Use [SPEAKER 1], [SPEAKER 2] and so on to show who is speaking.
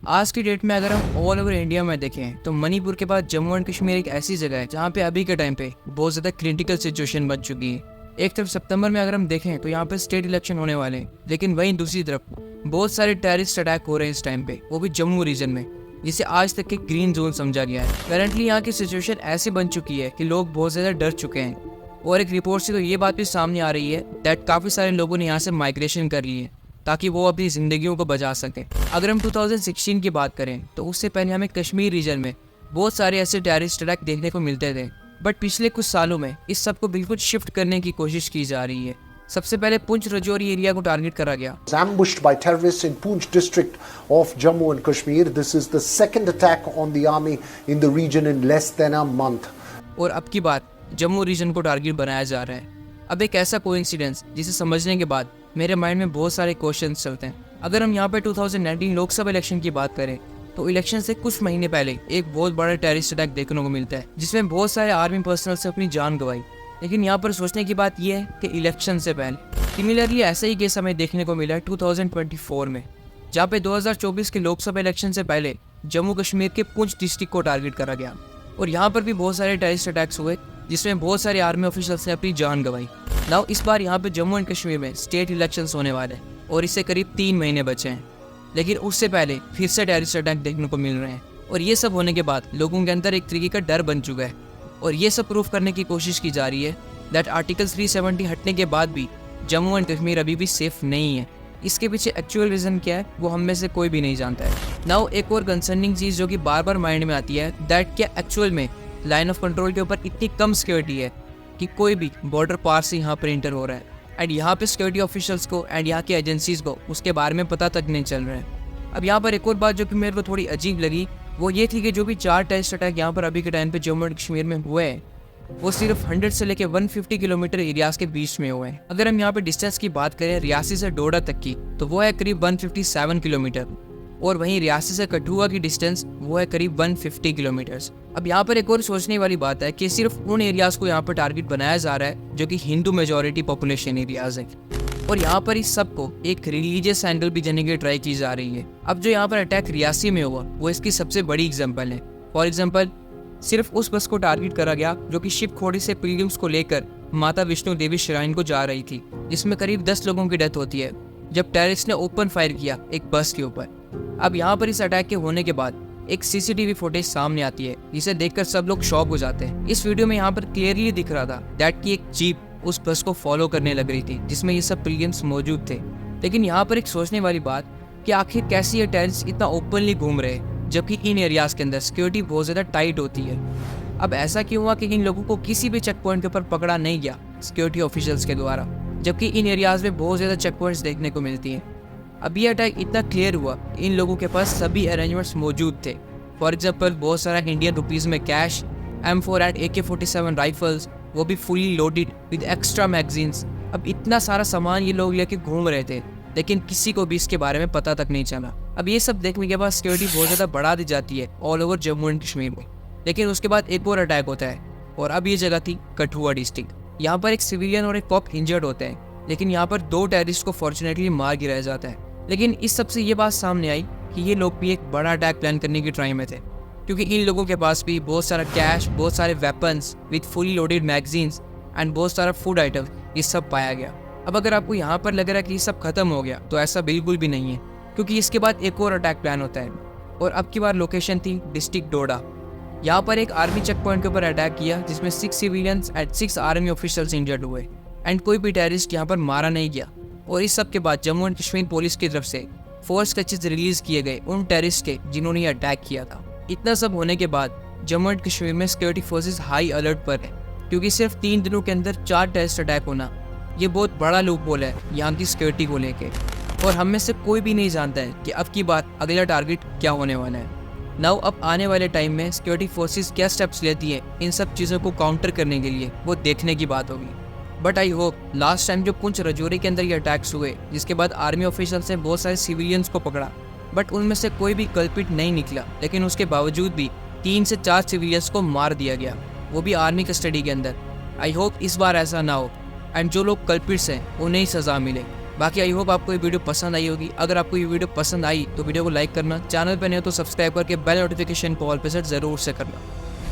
[SPEAKER 1] आज की डेट में अगर हम ऑल ओवर इंडिया में देखें तो मणिपुर के बाद जम्मू एंड कश्मीर एक ऐसी जगह है जहाँ पे अभी के टाइम पे बहुत ज़्यादा क्रिटिकल सिचुएशन बन चुकी है। एक तरफ सितंबर में अगर हम देखें तो यहाँ पे स्टेट इलेक्शन होने वाले हैं, लेकिन वहीं दूसरी तरफ बहुत सारे टेररिस्ट अटैक हो रहे हैं इस टाइम पे, वो भी जम्मू रीजन में, जिसे आज तक के ग्रीन जोन समझा गया है। करंटली यहाँ की सिचुएशन ऐसी बन चुकी है कि लोग बहुत ज़्यादा डर चुके हैं और एक रिपोर्ट से तो ये बात भी सामने आ रही है दैट काफ़ी सारे लोगों ने यहाँ से माइग्रेशन कर ली है ताकि वो अपनी ज़िंदगियों को बचा सकें। अगर हम 2016 की बात करें तो उससे पहले हमें कश्मीर रीजन में बहुत सारे ऐसे टेररिस्ट अटैक देखने को मिलते थे, बट पिछले कुछ सालों में इस सब को बिल्कुल शिफ्ट करने की कोशिश की जा रही है। सबसे पहले पुंछ राजौरी एरिया को टारगेट करा गया।
[SPEAKER 2] Ambushed by terrorists in Poonch district of Jammu and Kashmir. This is the second attack on the army in the region in less than a month.
[SPEAKER 1] और अब की बार जम्मू रीजन को टारगेट बनाया जा रहा है। अब एक ऐसा कोइंसिडेंस जिसे समझने के बाद मेरे माइंड में बहुत सारे क्वेश्चंस चलते हैं। अगर हम यहाँ पे 2019 लोकसभा इलेक्शन की बात करें तो इलेक्शन से कुछ महीने पहले एक बहुत बड़ा टेररिस्ट अटैक देखने को मिलता है जिसमें बहुत सारे आर्मी पर्सनल से अपनी जान गंवाई। लेकिन यहाँ पर सोचने की बात यह है कि इलेक्शन से पहले सिमिलरली ऐसा ही केस हमें देखने को मिला 2024 में, जहाँ पे 2024 के लोकसभा इलेक्शन से पहले जम्मू कश्मीर के पुंछ डिस्ट्रिक्ट को टारगेट करा गया और यहाँ पर भी बहुत सारे टेररिस्ट अटैक्स हुए जिसमें बहुत सारे आर्मी ऑफिसर्स ने अपनी जान गंवाई। नाउ इस बार यहाँ पे जम्मू एंड कश्मीर में स्टेट इलेक्शंस होने वाले हैं और इससे करीब 3 महीने बचे हैं, लेकिन उससे पहले फिर से टेररिस्ट अटैक देखने को मिल रहे हैं और ये सब होने के बाद लोगों के अंदर एक तरीके का डर बन चुका है और ये सब प्रूफ करने की कोशिश की जा रही है दैट आर्टिकल 370 हटने के बाद भी जम्मू एंड कश्मीर अभी भी सेफ नहीं है। इसके पीछे एक्चुअल रीज़न क्या है वो हम में से कोई भी नहीं जानता है। नाउ एक और कंसर्निंग चीज़ जो कि बार बार माइंड में आती है दैट क्या एक्चुअल में लाइन ऑफ कंट्रोल के ऊपर इतनी कम सिक्योरिटी है कि कोई भी बॉर्डर पार से यहाँ पर इंटर हो रहा है एंड यहाँ पे सिक्योरिटी ऑफिशियल्स को एंड यहाँ की एजेंसीज को उसके बारे में पता तक नहीं चल रहा है। अब यहाँ पर एक और बात जो कि मेरे को थोड़ी अजीब लगी वो ये थी कि जो भी 4 टेररिस्ट अटैक यहाँ पर अभी के टाइम पे जम्मू एंड कश्मीर में हुए हैं वो सिर्फ 100 से लेकर 150 किलोमीटर एरियाज के बीच में हुए हैं। अगर हम यहाँ पे डिस्टेंस की बात करें रियासी से डोडा तक की तो वो है करीब 157 किलोमीटर और वहीं रियासी से कठुआ की डिस्टेंस वो है करीब 150 किलोमीटर्स। अब यहाँ पर एक और सोचने वाली बात है कि सिर्फ उन एरियाज को यहाँ पर टारगेट बनाया जा रहा है जो कि हिंदू मेजोरिटी पॉपुलेशन एरियाज है और यहाँ पर इस सब को एक रिलीजियस एंगल भी देने की ट्राई की जा रही है। अब जो यहाँ पर अटैक रियासी में हुआ वो इसकी सबसे बड़ी एग्जाम्पल है। फॉर एग्जाम्पल सिर्फ उस बस को टारगेट करा गया जो कि शिव खोड़ी से पिलग्रिम्स को लेकर माता विष्णु देवी श्राइन को जा रही थी, जिसमें करीब 10 लोगों की डेथ होती है जब टेररिस्ट ने ओपन फायर किया एक बस के ऊपर। अब यहाँ पर इस अटैक के होने के बाद एक सीसीटीवी फुटेज सामने आती है जिसे देखकर सब लोग शॉक हो जाते हैं। इस वीडियो में यहाँ पर क्लियरली दिख रहा था दैट की एक जीप उस बस को फॉलो करने लग रही थी जिसमें ये सब पिलग्रिम्स मौजूद थे। लेकिन यहाँ पर एक सोचने वाली बात कि आखिर कैसे ये टेररिस्ट इतना ओपनली घूम रहे जबकि इन एरियाज के अंदर सिक्योरिटी बहुत ज़्यादा टाइट होती है। अब ऐसा क्यों हुआ कि इन लोगों को किसी भी चेक पॉइंट के ऊपर पकड़ा नहीं गया सिक्योरिटी ऑफिशियल्स के द्वारा, जबकि इन एरियाज में बहुत ज़्यादा चेक पॉइंट्स देखने को मिलती हैं। अब ये अटैक इतना क्लियर हुआ इन लोगों के पास सभी अरेंजमेंट्स मौजूद थे। फॉर एग्जाम्पल बहुत सारा इंडियन रुपीज़ में cash, M4 and AK-47 rifles, वो भी fully loaded with extra magazines. अब इतना सारा सामान ये लोग लेके घूम रहे थे लेकिन किसी को भी इसके बारे में पता तक नहीं चला। अब ये सब देखने के बाद सिक्योरिटी बहुत ज़्यादा बढ़ा दी जाती है all over Jammu and Kashmir में। लेकिन उसके बाद एक और अटैक होता है और अब ये जगह थी कठुआ डिस्ट्रिक्ट। यहाँ पर एक सिविलियन और एक कॉप इंजर्ड होते हैं, लेकिन यहाँ पर 2 टेररिस्ट को फॉर्चुनेटली मार गिराया जाता है। लेकिन इस सब से ये बात सामने आई कि ये लोग भी एक बड़ा अटैक प्लान करने की ट्राई में थे, क्योंकि इन लोगों के पास भी बहुत सारा कैश, बहुत सारे weapons with fully loaded magazines and बहुत सारा फूड आइटम ये सब पाया गया। अब अगर आपको यहाँ पर लग रहा है कि ये सब खत्म हो गया तो ऐसा बिल्कुल भी नहीं है, क्योंकि इसके बाद एक और अटैक प्लान होता है और अब की बार लोकेशन थी डिस्ट्रिक्ट डोडा। यहाँ पर एक आर्मी चेक पॉइंट के ऊपर अटैक किया जिसमें 6 civilians and 6 army officials injured हुए एंड कोई भी टेररिस्ट यहाँ पर मारा नहीं गया। और इस सब के बाद जम्मू एंड कश्मीर पुलिस की तरफ से 4 स्केचेस रिलीज किए गए उन टेररिस्ट के जिन्होंने ये अटैक किया था। इतना सब होने के बाद जम्मू एंड कश्मीर में सिक्योरिटी फोर्सेस हाई अलर्ट पर है, क्योंकि सिर्फ 3 दिनों के अंदर 4 टेररिस्ट अटैक होना ये बहुत बड़ा लूप होल है यहाँ की सिक्योरिटी को लेके और हम में से कोई भी नहीं जानता है कि अब की बात अगला टारगेट क्या होने वाला है। नाउ अब आने वाले टाइम में सिक्योरिटी फोर्सेस क्या स्टेप्स लेती है इन सब चीज़ों को काउंटर करने के लिए वो देखने की बात होगी। But I hope last time जो पुंछ राजौरी के अंदर ये अटैक्स हुए जिसके बाद आर्मी ऑफिशियल्स ने बहुत सारे सिविलियंस को पकड़ा, बट उनमें से कोई भी कल्पिट नहीं निकला, लेकिन उसके बावजूद भी 3 से 4 सिविलियंस को मार दिया गया, वो भी आर्मी कस्टडी के अंदर। आई होप इस बार ऐसा ना हो एंड जो लोग कल्पिट्स हैं उन्हें ही सज़ा मिले। बाकी आई होप आपको ये वीडियो पसंद आई होगी। अगर आपको ये वीडियो पसंद आई तो वीडियो को लाइक करना, चैनल पर नहीं हो तो सब्सक्राइब करके बेल नोटिफिकेशन को ऑल पे सेट ज़रूर से करना।